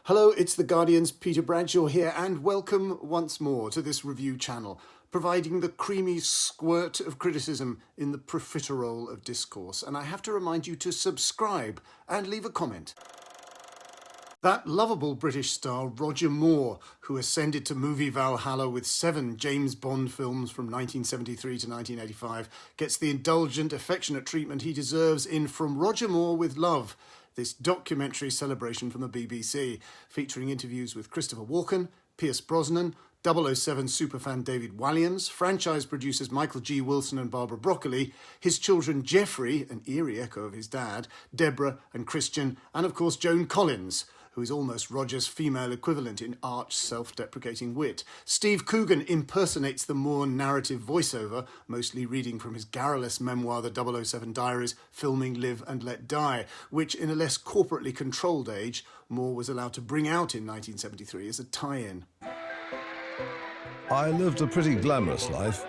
Hello, it's The Guardian's Peter Bradshaw here, and welcome once more to this review channel, providing the creamy squirt of criticism in the profiterole of discourse. And I have to remind you to subscribe and leave a comment. That lovable British star Roger Moore, who ascended to movie Valhalla with 7 James Bond films from 1973 to 1985, gets the indulgent, affectionate treatment he deserves in From Roger Moore with Love, this documentary celebration from the BBC, featuring interviews with Christopher Walken, Pierce Brosnan, 007 superfan David Walliams, franchise producers Michael G. Wilson and Barbara Broccoli, his children Geoffrey, an eerie echo of his dad, Deborah and Christian, and of course Joan Collins, who is almost Roger's female equivalent in arch self-deprecating wit. Steve Coogan impersonates the Moore narrative voiceover, mostly reading from his garrulous memoir, The 007 Diaries, Filming Live and Let Die, which in a less corporately controlled age, Moore was allowed to bring out in 1973 as a tie-in. I lived a pretty glamorous life,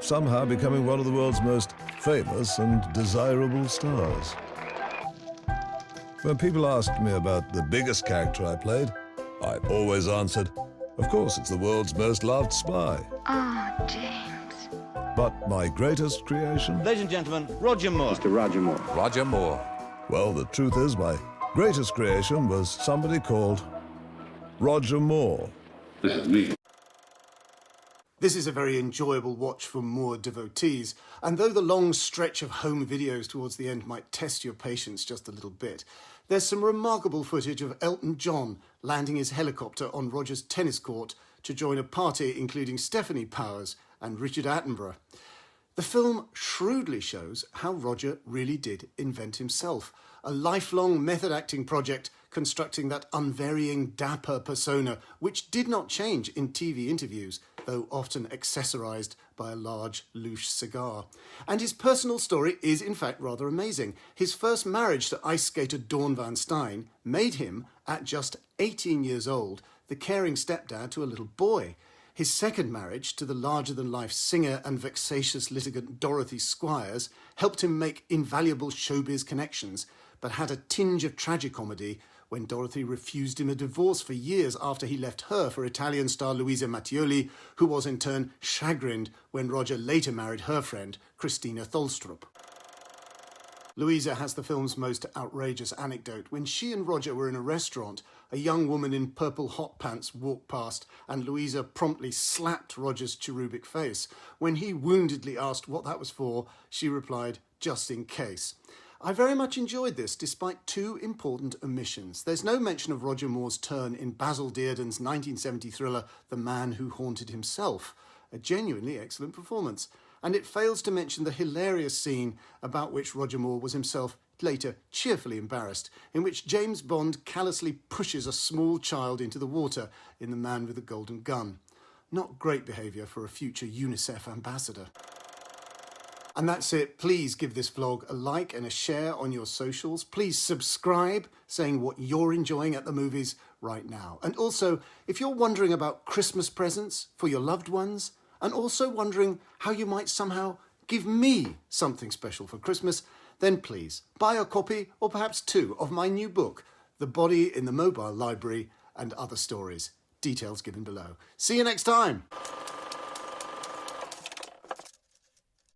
somehow becoming one of the world's most famous and desirable stars. When people asked me about the biggest character I played, I always answered, of course, it's the world's most loved spy. Ah, James. But my greatest creation? Ladies and gentlemen, Roger Moore. Mr. Roger Moore. Roger Moore. Well, the truth is, my greatest creation was somebody called Roger Moore. This is me. This is a very enjoyable watch for Moore devotees, and though the long stretch of home videos towards the end might test your patience just a little bit, there's some remarkable footage of Elton John landing his helicopter on Roger's tennis court to join a party including Stephanie Powers and Richard Attenborough. The film shrewdly shows how Roger really did invent himself, a lifelong method-acting project constructing that unvarying dapper persona which did not change in TV interviews, though often accessorised by a large, louche cigar. And his personal story is in fact rather amazing. His first marriage to ice skater Dawn Van Stein made him, at just 18 years old, the caring stepdad to a little boy. His second marriage to the larger-than-life singer and vexatious litigant Dorothy Squires helped him make invaluable showbiz connections, but had a tinge of tragicomedy when Dorothy refused him a divorce for years after he left her for Italian star Luisa Mattioli, who was in turn chagrined when Roger later married her friend, Christina Tholstrup. Louisa has the film's most outrageous anecdote. When she and Roger were in a restaurant, a young woman in purple hot pants walked past and Louisa promptly slapped Roger's cherubic face. When he woundedly asked what that was for, she replied, "Just in case." I very much enjoyed this, despite 2 important omissions. There's no mention of Roger Moore's turn in Basil Dearden's 1970 thriller The Man Who Haunted Himself, a genuinely excellent performance. And it fails to mention the hilarious scene about which Roger Moore was himself later cheerfully embarrassed, in which James Bond callously pushes a small child into the water in The Man with the Golden Gun. Not great behaviour for a future UNICEF ambassador. And that's it. Please give this vlog a like and a share on your socials. Please subscribe, saying what you're enjoying at the movies right now. And also, if you're wondering about Christmas presents for your loved ones, and also wondering how you might somehow give me something special for Christmas, then please buy a copy or perhaps 2 of my new book, The Body in the Mobile Library and Other Stories. Details given below. See you next time.